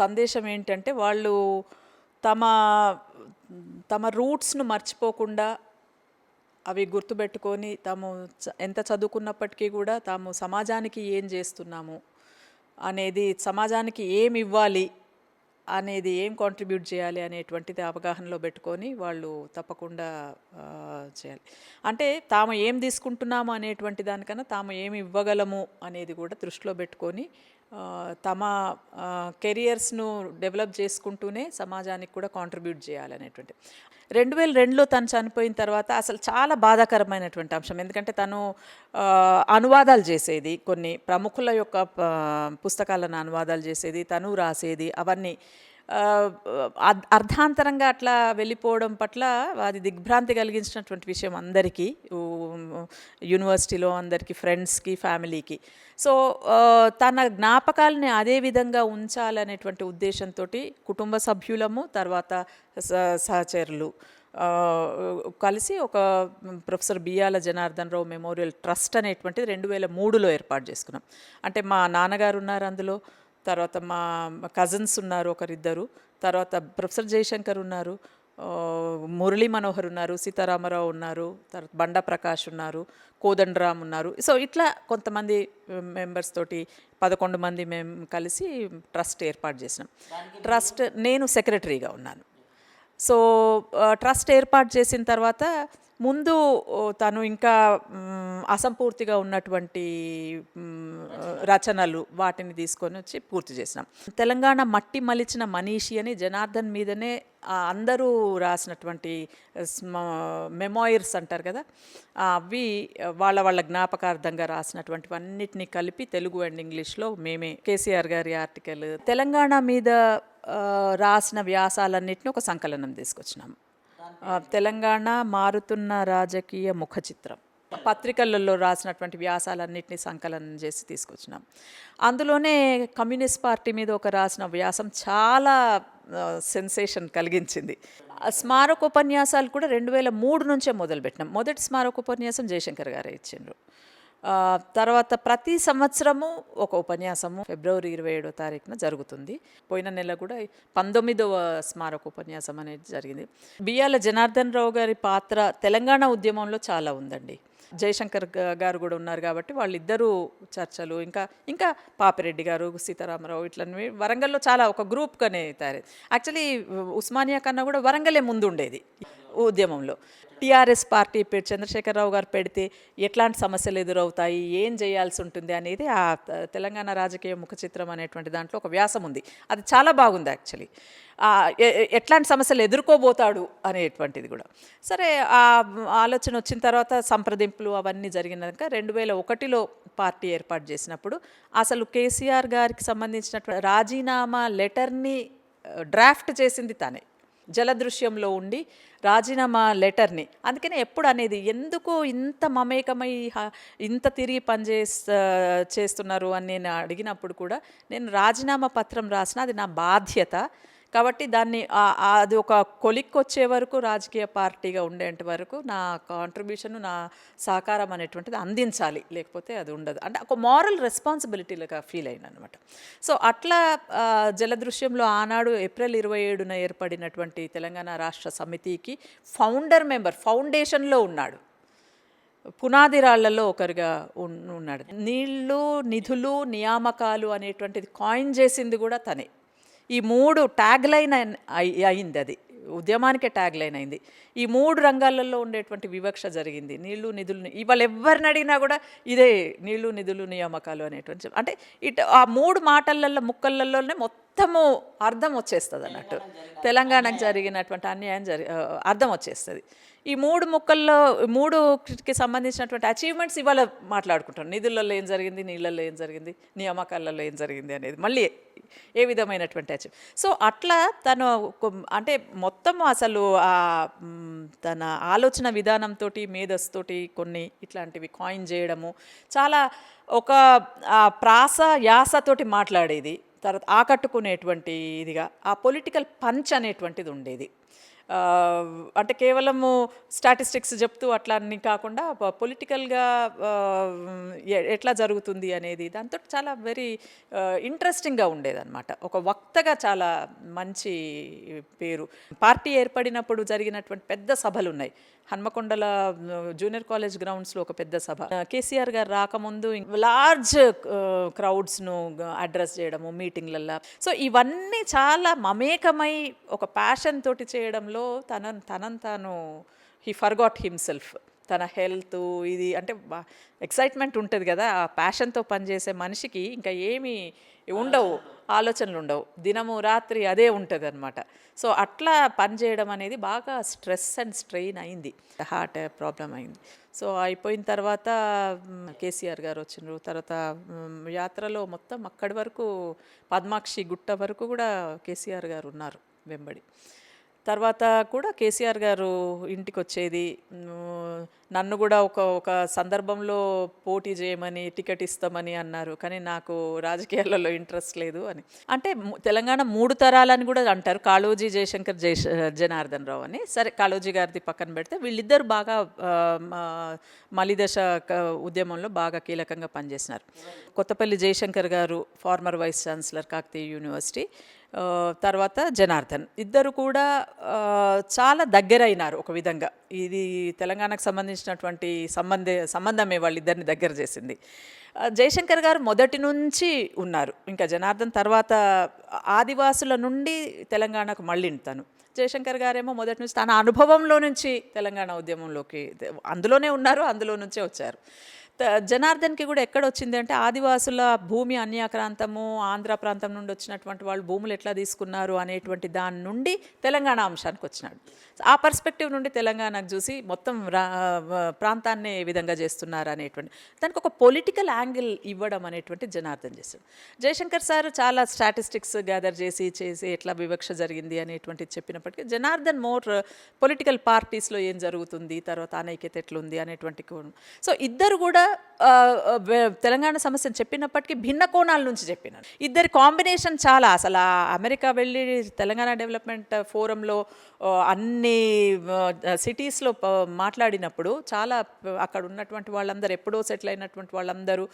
సందేశం ఏంటంటే వాళ్ళు తమ రూట్స్ను మర్చిపోకుండా అవి గుర్తుపెట్టుకొని తాము ఎంత చదువుకున్నప్పటికీ కూడా తాము సమాజానికి ఏం చేస్తున్నాము అనేది, సమాజానికి ఏమి ఇవ్వాలి అనేది, ఏం కాంట్రిబ్యూట్ చేయాలి అనేటువంటిది అవగాహనలో పెట్టుకొని వాళ్ళు తప్పకుండా చేయాలి. అంటే తాము ఏం తీసుకుంటున్నాము అనేటువంటి దానికన్నా తాము ఏమి ఇవ్వగలము అనేది కూడా దృష్టిలో పెట్టుకొని తమ కెరియర్స్ను డెవలప్ చేసుకుంటూనే సమాజానికి కూడా కాంట్రిబ్యూట్ చేయాలనేటువంటి. 2002లో తను చనిపోయిన తర్వాత అసలు చాలా బాధాకరమైనటువంటి అంశం. ఎందుకంటే తను అనువాదాలు చేసేది, కొన్ని ప్రముఖుల యొక్క పుస్తకాలను అనువాదాలు చేసేది, తను రాసేది. అవన్నీ అర్ధాంతరంగా అట్లా వెళ్ళిపోవడం పట్ల అది దిగ్భ్రాంతి కలిగించినటువంటి విషయం అందరికీ, యూనివర్సిటీలో అందరికీ, ఫ్రెండ్స్కి, ఫ్యామిలీకి. సో తన జ్ఞాపకాలని అదే విధంగా ఉంచాలనేటువంటి ఉద్దేశంతో కుటుంబ సభ్యులము, తర్వాత సహచరులు, కలిసి ఒక ప్రొఫెసర్ బియ్యాల జనార్దన్ రావు మెమోరియల్ ట్రస్ట్ అనేటువంటిది 2003లో ఏర్పాటు చేసుకున్నాం. అంటే మా నాన్నగారు ఉన్నారు అందులో, తర్వాత మా కజిన్స్ ఉన్నారు ఒకరిద్దరు, తర్వాత ప్రొఫెసర్ జయశంకర్ ఉన్నారు, మురళీ మనోహర్ ఉన్నారు, సీతారామరావు ఉన్నారు, తర్వాత బండా ప్రకాష్ ఉన్నారు, కోదండరామ్ ఉన్నారు. సో ఇట్లా కొంతమంది మెంబర్స్ తోటి 11 మంది మేము కలిసి ట్రస్ట్ ఏర్పాటు చేసినాం. ట్రస్ట్ నేను సెక్రటరీగా ఉన్నాను. సో ట్రస్ట్ ఏర్పాటు చేసిన తర్వాత ముందు తను ఇంకా అసంపూర్తిగా ఉన్నటువంటి రచనలు వాటిని తీసుకొని వచ్చి పూర్తి చేసినాం. తెలంగాణ మట్టి మలిచిన మనీషి అని జనార్దన్ మీదనే అందరూ రాసినటువంటి మెమోయిర్స్ అంటారు కదా, అవి వాళ్ళ జ్ఞాపకార్థంగా రాసినటువంటివన్నిటినీ కలిపి తెలుగు అండ్ ఇంగ్లీష్లో మేమే కేసీఆర్ గారి ఆర్టికల్ తెలంగాణ మీద రాసిన వ్యాసాలన్నిటిని ఒక సంకలనం తీసుకొచ్చినాము. తెలంగాణ మారుతున్న రాజకీయ ముఖ చిత్రం పత్రికలలో రాసినటువంటి వ్యాసాలన్నింటినీ సంకలనం చేసి తీసుకొచ్చినాం. అందులోనే కమ్యూనిస్ట్ పార్టీ మీద ఒక రాసిన వ్యాసం చాలా సెన్సేషన్ కలిగించింది. స్మారకోపన్యాసాలు కూడా 2003 నుంచే మొదలుపెట్టినాం. మొదటి స్మారకోపన్యాసం జయశంకర్ గారే ఇచ్చిండ్రు. తర్వాత ప్రతి సంవత్సరము ఒక ఉపన్యాసము ఫిబ్రవరి 27వ తారీఖున జరుగుతుంది. పోయిన నెల కూడా 19వ స్మారకోపన్యాసం అనేది జరిగింది. బియ్యాల జనార్దన్ రావు గారి పాత్ర తెలంగాణ ఉద్యమంలో చాలా ఉందండి. జయశంకర్ గారు కూడా ఉన్నారు కాబట్టి వాళ్ళిద్దరూ చర్చలు, ఇంకా పాపిరెడ్డి గారు, సీతారామరావు, ఇట్లా వరంగల్లో చాలా ఒక గ్రూప్గానే తయారైంది. యాక్చువల్లీ ఉస్మానియా కన్నా కూడా వరంగలే ముందు ఉండేది ఉద్యమంలో. టీఆర్ఎస్ పార్టీ చంద్రశేఖరరావు గారు పెడితే ఎట్లాంటి సమస్యలు ఎదురవుతాయి, ఏం చేయాల్సి ఉంటుంది అనేది ఆ తెలంగాణ రాజకీయ ముఖ చిత్రం అనేటువంటి దాంట్లో ఒక వ్యాసం ఉంది. అది చాలా బాగుంది యాక్చువల్లీ. ఎట్లాంటి సమస్యలు ఎదుర్కోబోతాడు అనేటువంటిది కూడా. సరే, ఆ ఆలోచన వచ్చిన తర్వాత సంప్రదింపులు అవన్నీ జరిగినాక 2001లో పార్టీ ఏర్పాటు చేసినప్పుడు అసలు కేసీఆర్ గారికి సంబంధించినటువంటి రాజీనామా లెటర్ని డ్రాఫ్ట్ చేసింది తనే. జలదృశ్యంలో ఉండి రాజీనామా లెటర్ని, అందుకనే ఎప్పుడు అనేది ఎందుకు ఇంత మమేకమై ఇంత తిరిగి చేస్తున్నారు అని నేను అడిగినప్పుడు కూడా నేను రాజీనామా పత్రం రాసిన, అది నా బాధ్యత కాబట్టి దాన్ని అది ఒక కొలిక్కి వచ్చే వరకు రాజకీయ పార్టీగా ఉండేంత వరకు నా కాంట్రిబ్యూషన్, నా సహకారం అనేటువంటిది అందించాలి, లేకపోతే అది ఉండదు అంటే ఒక మారల్ రెస్పాన్సిబిలిటీలుగా ఫీల్ అయిన అనమాట. సో అట్లా జలదృశ్యంలో ఆనాడు ఏప్రిల్ 27న ఏర్పడినటువంటి తెలంగాణ రాష్ట్ర సమితికి ఫౌండర్ మెంబర్, ఫౌండేషన్లో ఉన్నాడు, పునాది రాళ్లలో ఒకరిగా ఉన్నాడు. నీళ్లు, నిధులు, నియామకాలు అనేటువంటిది కాయిన్ చేసింది కూడా తనే. ఈ 3 ట్యాగ్ లైన్ అయింది, అది ఉద్యమానికే ట్యాగ్ లైన్ అయింది. ఈ 3 రంగాలలో ఉండేటువంటి వివక్ష జరిగింది. నీళ్లు, నిధులు, ఇవాళ ఎవరిని అడిగినా కూడా ఇదే నీళ్లు, నిధులు, నియామకాలు అనేటువంటి, అంటే ఆ 3 మాటలలో ముక్కలలోనే మొత్తము అర్థం వచ్చేస్తుంది అన్నట్టు. తెలంగాణకు జరిగినటువంటి అన్యాయం అర్థం వచ్చేస్తుంది. ఈ 3 ముక్కల్లో 3కి సంబంధించినటువంటి అచీవ్మెంట్స్ ఇవాళ మాట్లాడుకుంటాం. నిధులలో ఏం జరిగింది, నీళ్ళల్లో ఏం జరిగింది, నియామకాలలో ఏం జరిగింది అనేది మళ్ళీ ఏ విధమైనటువంటి అచీవ్. సో అట్లా తను అంటే మొత్తం అసలు తన ఆలోచన విధానంతో, మేధస్సుతోటి కొన్ని ఇట్లాంటివి కాయిన్ చేయడము, చాలా ఒక ప్రాస యాసతోటి మాట్లాడేది. తర్వాత ఆకట్టుకునేటువంటి ఇదిగా ఆ పొలిటికల్ పంచ్ అనేటువంటిది ఉండేది. అంటే కేవలము స్టాటిస్టిక్స్ చెప్తూ అట్లా అన్నీ కాకుండా పొలిటికల్గా ఎట్లా జరుగుతుంది అనేది దాంతో చాలా వెరీ ఇంట్రెస్టింగ్గా ఉండేదన్నమాట. ఒక వక్తగా చాలా మంచి పేరు. పార్టీ ఏర్పడినప్పుడు జరిగినటువంటి పెద్ద సభలు ఉన్నాయి. హన్మకొండల జూనియర్ కాలేజ్ గ్రౌండ్స్లో ఒక పెద్ద సభ, కేసీఆర్ గారు రాకముందు లార్జ్ క్రౌడ్స్ను అడ్రస్ చేయడము మీటింగ్లల్లో. సో ఇవన్నీ చాలా మమేకమై ఒక ప్యాషన్ తోటి చేయడంలో తనను తాను హీ ఫర్గాట్ హిమ్సెల్ఫ్. తన హెల్త్ ఇది అంటే ఎక్సైట్మెంట్ ఉంటుంది కదా, ఆ ప్యాషన్తో పనిచేసే మనిషికి ఇంకా ఏమీ ఉండవు, ఆలోచనలు ఉండవు, దినము రాత్రి అదే ఉంటుంది అనమాట. సో అట్లా పనిచేయడం అనేది బాగా స్ట్రెస్ అండ్ స్ట్రెయిన్ అయింది, హార్ట్ ప్రాబ్లం అయింది. సో అయిపోయిన తర్వాత కేసీఆర్ గారు వచ్చినారు. తర్వాత యాత్రలో మొత్తం అక్కడి వరకు పద్మాక్షి గుట్ట వరకు కూడా కేసీఆర్ గారు ఉన్నారు వెంబడి. తర్వాత కూడా కేసీఆర్ గారు ఇంటికి వచ్చేది. నన్ను కూడా ఒక ఒక సందర్భంలో పోటీ చేయమని టికెట్ ఇస్తామని అన్నారు, కానీ నాకు రాజకీయాలలో ఇంట్రెస్ట్ లేదు అని. అంటే తెలంగాణ 3 తరాలని కూడా అంటారు, కాళోజీ జయశంకర్ జనార్దన్ రావు అని. సరే, కాళోజీ గారిది పక్కన పెడితే వీళ్ళిద్దరు బాగా మలిదశ ఉద్యమంలో బాగా కీలకంగా పనిచేసినారు. కొత్తపల్లి జయశంకర్ గారు former vice chancellor Kakatiya university, తర్వాత జనార్దన్, ఇద్దరు కూడా చాలా దగ్గరైనారు ఒక విధంగా. ఇది తెలంగాణకు సంబంధించినటువంటి సంబంధమే వాళ్ళిద్దరిని దగ్గర చేసింది. జయశంకర్ గారు మొదటి నుంచి ఉన్నారు, ఇంకా జనార్దన్ తర్వాత ఆదివాసుల నుండి తెలంగాణకు మళ్ళీ తను. జయశంకర్ గారేమో మొదటి నుంచి తన అనుభవంలో నుంచి తెలంగాణ ఉద్యమంలోకి అందులోనే ఉన్నారు, అందులో నుంచే వచ్చారు. జనార్దన్కి కూడా ఎక్కడ వచ్చింది అంటే, ఆదివాసుల భూమి అన్యాక్రాంతము, ఆంధ్ర ప్రాంతం నుండి వచ్చినటువంటి వాళ్ళు భూములు ఎట్లా తీసుకున్నారు అనేటువంటి దాని నుండి తెలంగాణ అంశానికి వచ్చినాడు. ఆ పర్స్పెక్టివ్ నుండి తెలంగాణకు చూసి మొత్తం ప్రాంతాన్ని ఏ విధంగా చేస్తున్నారు అనేటువంటి దానికి ఒక పొలిటికల్ యాంగిల్ ఇవ్వడం అనేటువంటి జనార్దన్ చేశాడు. జయశంకర్ సార్ చాలా స్టాటిస్టిక్స్ గ్యాదర్ చేసి ఎట్లా వివక్ష జరిగింది అనేటువంటిది చెప్పినప్పటికీ, జనార్దన్ మోర్ పొలిటికల్ పార్టీస్లో ఏం జరుగుతుంది, తర్వాత అనైక్యత ఎట్లుంది అనేటువంటి. సో ఇద్దరు కూడా తెలంగాణ సమస్యను చెప్పినప్పటికీ భిన్న కోణాల నుంచి చెప్పినారు. ఇద్దరి కాంబినేషన్ చాలా, అసలు అమెరికా వెళ్ళి తెలంగాణ డెవలప్మెంట్ ఫోరంలో అన్ని సిటీస్లో మాట్లాడినప్పుడు చాలా అక్కడ ఉన్నటువంటి వాళ్ళందరూ, ఎప్పుడో సెటిల్ అయినటువంటి వాళ్ళందరూ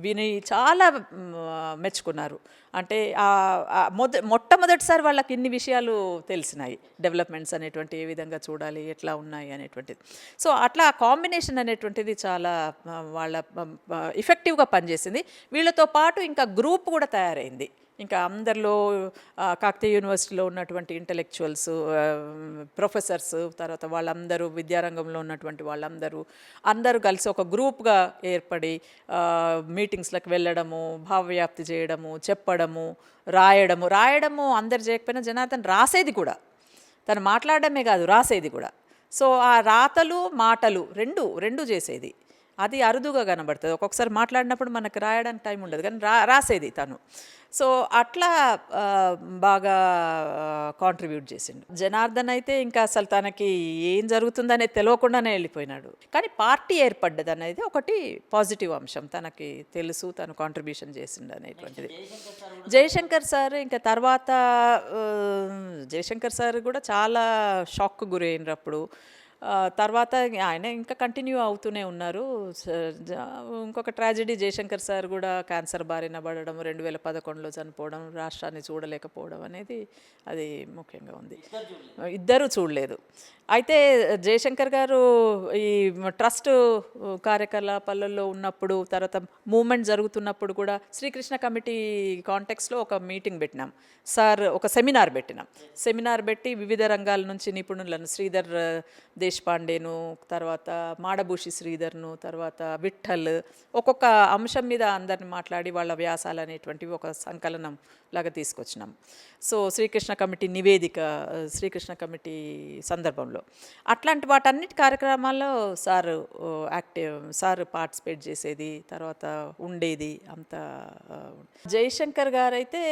విని చాలా మెచ్చుకున్నారు. అంటే మొట్టమొదటిసారి వాళ్ళకి ఇన్ని విషయాలు తెలిసినాయి, డెవలప్మెంట్స్ అనేటువంటి ఏ విధంగా చూడాలి, ఎట్లా ఉన్నాయి అనేటువంటిది. సో అట్లా కాంబినేషన్ అనేటువంటిది చాలా వాళ్ళ ఎఫెక్టివ్గా పనిచేసింది. వీళ్ళతో పాటు ఇంకా గ్రూప్ కూడా తయారైంది. ఇంకా అందరిలో కాకతీయ యూనివర్సిటీలో ఉన్నటువంటి ఇంటలెక్చువల్స్, ప్రొఫెసర్స్, తర్వాత వాళ్ళందరూ విద్యారంగంలో ఉన్నటువంటి అందరూ కలిసి ఒక గ్రూప్గా ఏర్పడి మీటింగ్స్లకు వెళ్ళడము, భావవ్యాప్తి చేయడము, చెప్పడము, రాయడము అందరు చేయకపోయినా జనార్దన్ రాసేది కూడా, తను మాట్లాడడమే కాదు రాసేది కూడా. సో ఆ రాతలు మాటలు రెండు చేసేది. అది అరుదుగా కనబడుతుంది. ఒక్కొక్కసారి మాట్లాడినప్పుడు మనకు రాయడానికి టైం ఉండదు, కానీ రాసేది తను. సో అట్లా బాగా కాంట్రిబ్యూట్ చేసిండు. జనార్దన్ అయితే ఇంకా అసలు తనకి ఏం జరుగుతుందనేది తెలియకుండానే వెళ్ళిపోయినాడు. కానీ పార్టీ ఏర్పడ్డది అనేది ఒకటి పాజిటివ్ అంశం, తనకి తెలుసు, తను కాంట్రిబ్యూషన్ చేసిండు అనేటువంటిది. జయశంకర్ సార్ ఇంకా తర్వాత జయశంకర్ సార్ కూడా చాలా షాక్ గురైనరు అప్పుడు. తర్వాత ఆయన ఇంకా కంటిన్యూ అవుతూనే ఉన్నారు. ఇంకొక ట్రాజెడీ, జయశంకర్ సార్ కూడా క్యాన్సర్ బారిన పడడం, 2011లో చనిపోవడం, రాష్ట్రాన్ని చూడలేకపోవడం అనేది అది ముఖ్యంగా ఉంది. ఇద్దరూ చూడలేదు. అయితే జయశంకర్ గారు ఈ ట్రస్ట్ కార్యకలాపాలలో ఉన్నప్పుడు, తర్వాత మూమెంట్ జరుగుతున్నప్పుడు కూడా శ్రీకృష్ణ కమిటీ కాంటెక్స్లో ఒక మీటింగ్ పెట్టినాం సార్, ఒక సెమినార్ పెట్టి వివిధ రంగాల నుంచి నిపుణులను, శ్రీధర్ దేశపాండేను, తర్వాత మాడభూషి శ్రీధర్ను, తర్వాత విఠల్, ఒక్కొక్క అంశం మీద అందరిని మాట్లాడి వాళ్ళ వ్యాసాలు అనేటువంటివి ఒక సంకలనం లాగా తీసుకొచ్చినాం. సో శ్రీకృష్ణ కమిటీ నివేదిక, శ్రీకృష్ణ కమిటీ సందర్భంలో అట్లాంటి వాటన్నిటి కార్యక్రమాల్లో సార్ పార్టిసిపేట్ చేసేది, తర్వాత ఉండేది అంతా. జయశంకర్ గారైతే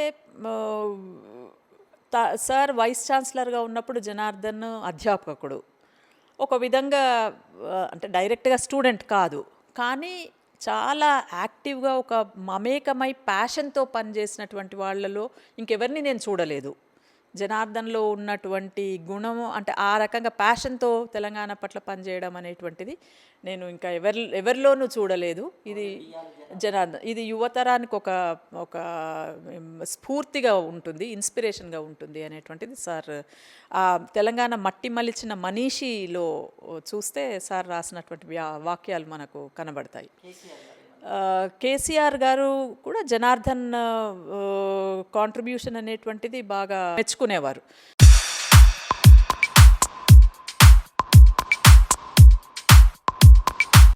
సార్ వైస్ ఛాన్సలర్గా ఉన్నప్పుడు జనార్దన్ అధ్యాపకుడు. ఒక విధంగా అంటే డైరెక్ట్గా స్టూడెంట్ కాదు, కానీ చాలా యాక్టివ్గా ఒక మమేకమై ప్యాషన్తో పనిచేసినటువంటి వాళ్ళలో ఇంకెవరిని నేను చూడలేదు. జనార్దన్లో ఉన్నటువంటి గుణము అంటే ఆ రకంగా ప్యాషన్తో తెలంగాణ పట్ల పనిచేయడం అనేటువంటిది నేను ఇంకా ఎవరిలోనూ చూడలేదు. ఇది జనార్దన్, ఇది యువతరానికి ఒక స్ఫూర్తిగా ఉంటుంది, ఇన్స్పిరేషన్గా ఉంటుంది అనేటువంటిది సార్ తెలంగాణ మట్టి మలిచిన మనీషిలో చూస్తే సార్ రాసినటువంటి వాక్యాలు మనకు కనబడతాయి. కేసీఆర్ గారు కూడా జనార్దన్ కాంట్రిబ్యూషన్ అనేటువంటిది బాగా మెచ్చుకునేవారు.